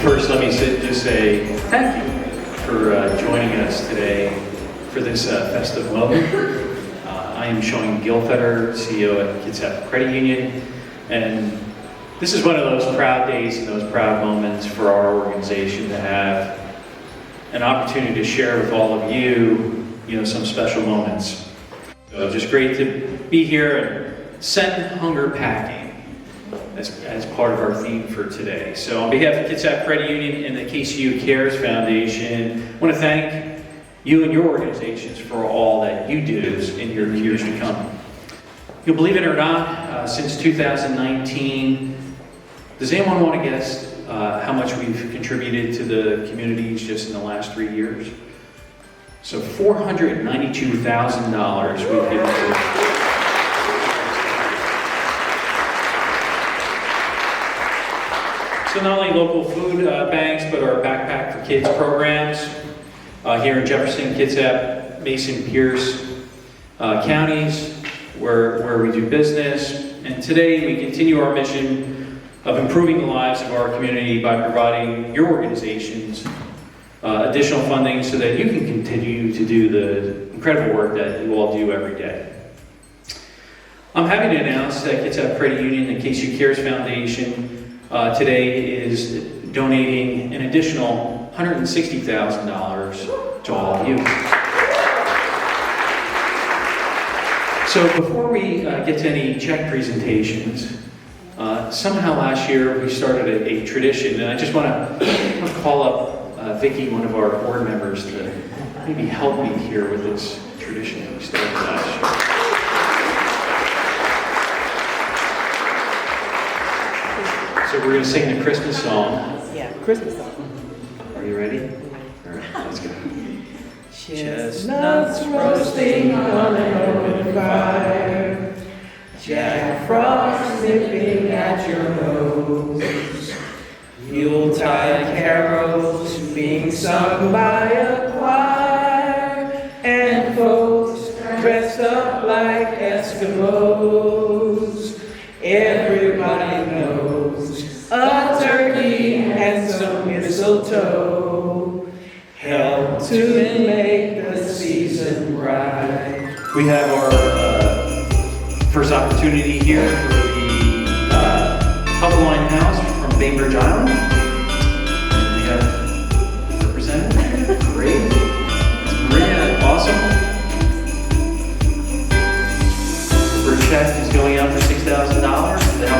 First, let me just say thank you for joining us today for this festive moment. I am Sean Gilfetter, CEO at Kitsap Credit Union, and this is one of those proud days and those proud moments for our organization to have an opportunity to share with all of you, some special moments. So just great to be here and send hunger packing as part of our theme for today. So on behalf of Kitsap Credit Union and the KCUCares Foundation, I want to thank you and your organizations for all that you do in your years to come. You'll believe it or not, since 2019, does anyone want to guess how much we've contributed to the communities just in the last 3 years? So $492,000 we've given to So not only local food banks, but our Backpack for Kids programs here in Jefferson, Kitsap, Mason, Pierce counties, where we do business. And today we continue our mission of improving the lives of our community by providing your organizations additional funding so that you can continue to do the incredible work that you all do every day. I'm happy to announce that Kitsap Credit Union and KCUCares Foundation today is donating an additional $160,000 to all of you. So before we get to any check presentations, somehow last year we started a tradition, and I just want to call up Vicki, one of our board members, to maybe help me here with this tradition that we started last year. So we're going to sing the Christmas song. Yeah, Christmas song. Are you ready? All right, let's go. Chestnuts roasting on an open fire, Jack Frost nipping at your nose, Yuletide carols being sung by a choir, and folks dressed up like Eskimos. Everybody knows a turkey and some mistletoe help to make the season bright. We have our first opportunity here for the Upline House from Bainbridge Island. And we have a representative. Great. Maria, awesome. First check is going out for $6,000 to the Upline House.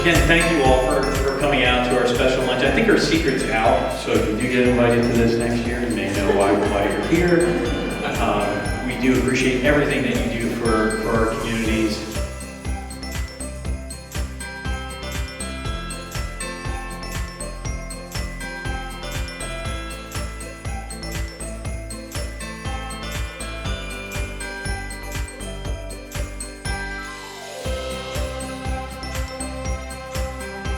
Again, thank you all for coming out to our special lunch. I think our secret's out, so if you do get invited to this next year, you may know why you're here. We do appreciate everything that you do for our communities.